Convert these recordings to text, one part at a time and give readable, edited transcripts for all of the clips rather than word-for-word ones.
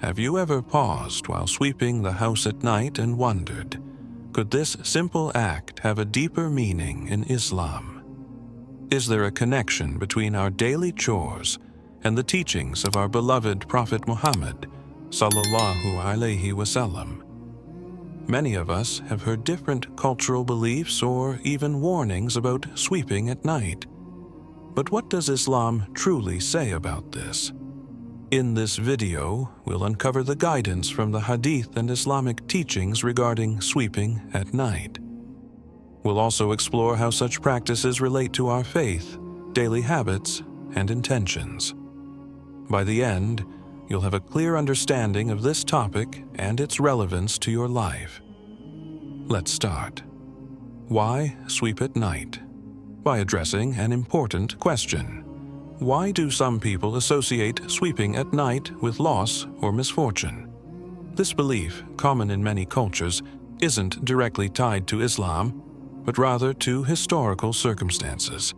Have you ever paused while sweeping the house at night and wondered, could this simple act have a deeper meaning in Islam? Is there a connection between our daily chores and the teachings of our beloved Prophet Muhammad, sallallahu alaihi wasallam? Many of us have heard different cultural beliefs or even warnings about sweeping at night. But what does Islam truly say about this? In this video, we'll uncover the guidance from the Hadith and Islamic teachings regarding sweeping at night. We'll also explore how such practices relate to our faith, daily habits, and intentions. By the end, you'll have a clear understanding of this topic and its relevance to your life. Let's start. Why sweep at night? By addressing an important question. Why do some people associate sweeping at night with loss or misfortune? This belief, common in many cultures, isn't directly tied to Islam, but rather to historical circumstances.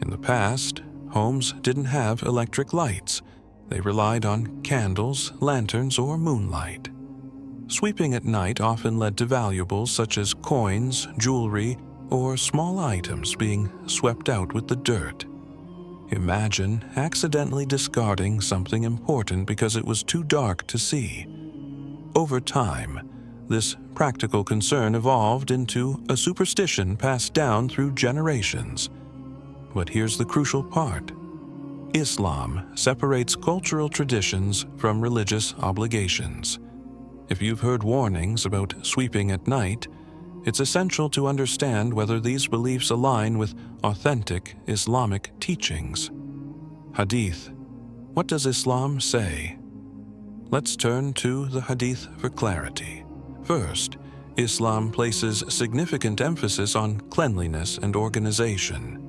In the past, homes didn't have electric lights. They relied on candles, lanterns, or moonlight. Sweeping at night often led to valuables such as coins, jewelry, or small items being swept out with the dirt. Imagine accidentally discarding something important because it was too dark to see. Over time, this practical concern evolved into a superstition passed down through generations. But here's the crucial part. Islam separates cultural traditions from religious obligations. If you've heard warnings about sweeping at night, it's essential to understand whether these beliefs align with authentic Islamic teachings. Hadith. What does Islam say? Let's turn to the Hadith for clarity. First, Islam places significant emphasis on cleanliness and organization.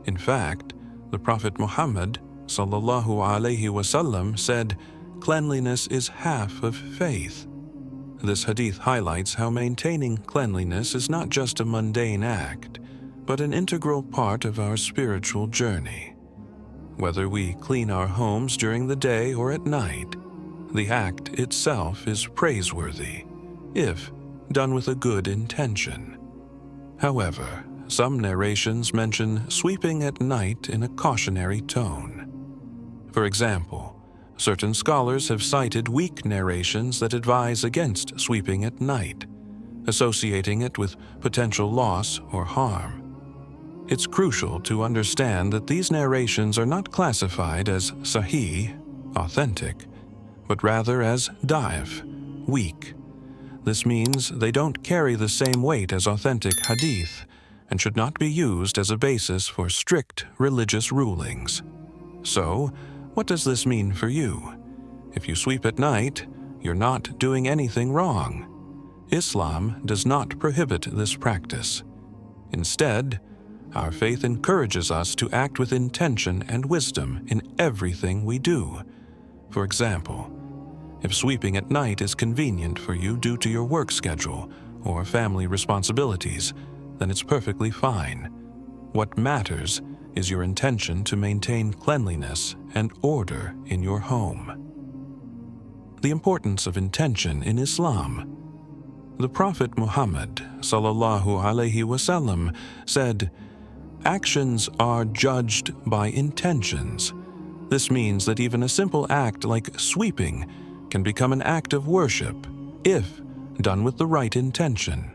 In fact, the Prophet Muhammad, sallallahu alaihi wasallam, said, "Cleanliness is half of faith." This hadith highlights how maintaining cleanliness is not just a mundane act, but an integral part of our spiritual journey. Whether we clean our homes during the day or at night, the act itself is praiseworthy, if done with a good intention. However, some narrations mention sweeping at night in a cautionary tone. For example, certain scholars have cited weak narrations that advise against sweeping at night, associating it with potential loss or harm. It's crucial to understand that these narrations are not classified as sahih, authentic, but rather as da'if, weak. This means they don't carry the same weight as authentic hadith and should not be used as a basis for strict religious rulings. So, what does this mean for you? If you sweep at night, you're not doing anything wrong. Islam does not prohibit this practice. Instead, our faith encourages us to act with intention and wisdom in everything we do. For example, if sweeping at night is convenient for you due to your work schedule or family responsibilities, then it's perfectly fine. What matters is your intention to maintain cleanliness and order in your home. The importance of intention in Islam. The Prophet Muhammad, sallallahu alaihi wasallam, said, "Actions are judged by intentions." This means that even a simple act like sweeping can become an act of worship if done with the right intention.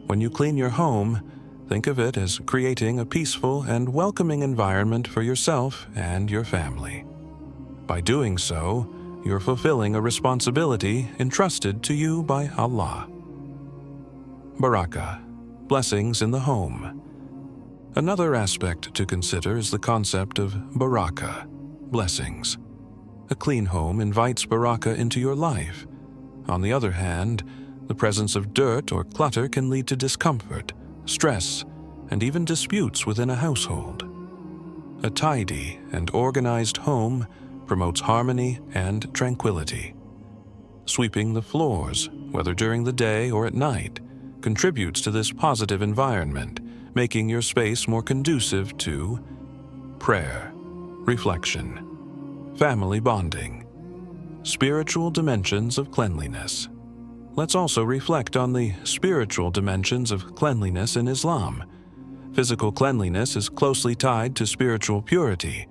When you clean your home, think of it as creating a peaceful and welcoming environment for yourself and your family. By doing so, you're fulfilling a responsibility entrusted to you by Allah. Barakah, blessings in the home. Another aspect to consider is the concept of barakah, blessings. A clean home invites barakah into your life. On the other hand, the presence of dirt or clutter can lead to discomfort, stress, and even disputes within a household. A tidy and organized home promotes harmony and tranquility. Sweeping the floors, whether during the day or at night, contributes to this positive environment, making your space more conducive to prayer, reflection, family bonding. spiritual dimensions of cleanliness. Let's also reflect on the spiritual dimensions of cleanliness in Islam. Physical cleanliness is closely tied to spiritual purity.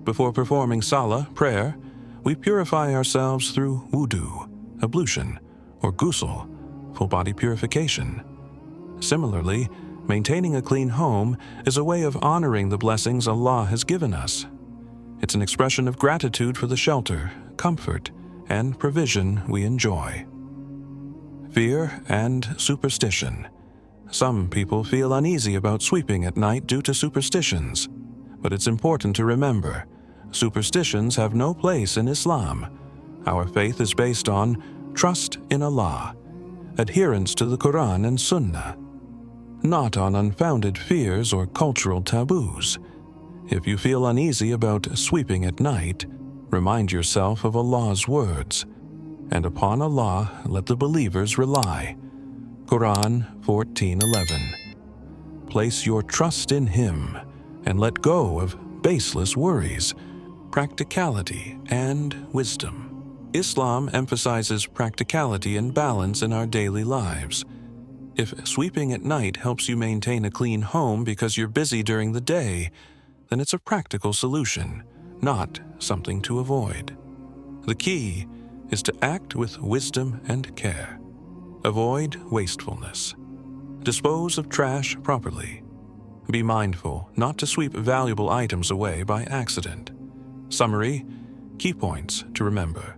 Before performing salah, prayer, we purify ourselves through wudu, ablution, or ghusl, full body purification. Similarly, maintaining a clean home is a way of honoring the blessings Allah has given us. It's an expression of gratitude for the shelter, comfort, and provision we enjoy. Fear and superstition. Some people feel uneasy about sweeping at night due to superstitions, but it's important to remember, superstitions have no place in Islam. Our faith is based on trust in Allah, adherence to the Quran and Sunnah, not on unfounded fears or cultural taboos. If you feel uneasy about sweeping at night, remind yourself of Allah's words, and upon Allah let the believers rely. Quran 14:11. Place your trust in Him and let go of baseless worries, practicality, and wisdom. Islam emphasizes practicality and balance in our daily lives. If sweeping at night helps you maintain a clean home because you're busy during the day, then it's a practical solution, not something to avoid. The key is to act with wisdom and care. Avoid wastefulness. Dispose of trash properly. Be mindful not to sweep valuable items away by accident. Summary: key points to remember.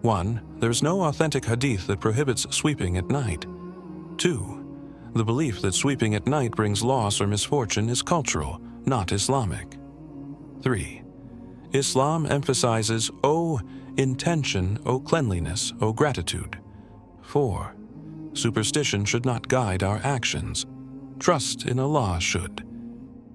1. There is no authentic hadith that prohibits sweeping at night. 2. The belief that sweeping at night brings loss or misfortune is cultural, not Islamic. 3. Islam emphasizes O intention, O cleanliness, O gratitude. 4. Superstition should not guide our actions. Trust in Allah should.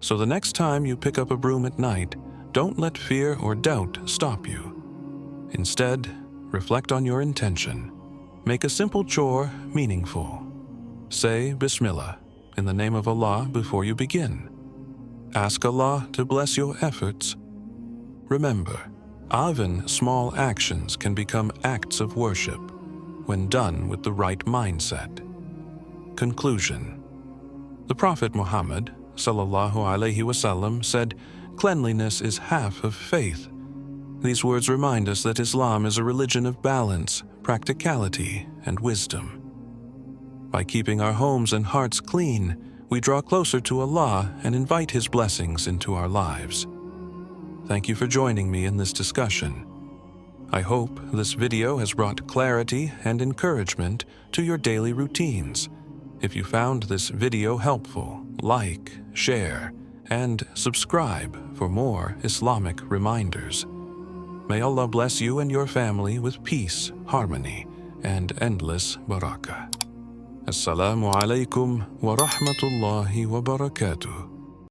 So the next time you pick up a broom at night, don't let fear or doubt stop you. Instead, reflect on your intention. Make a simple chore meaningful. Say Bismillah in the name of Allah before you begin. Ask Allah to bless your efforts. Remember, even small actions can become acts of worship when done with the right mindset. Conclusion. The Prophet Muhammad ﷺ said, "Cleanliness is half of faith." These words remind us that Islam is a religion of balance, practicality, and wisdom. By keeping our homes and hearts clean, we draw closer to Allah and invite His blessings into our lives. Thank you for joining me in this discussion. I hope this video has brought clarity and encouragement to your daily routines. If you found this video helpful, like, share, and subscribe for more Islamic reminders. May Allah bless you and your family with peace, harmony, and endless barakah. Assalamu alaikum wa rahmatullahi wa barakatuh.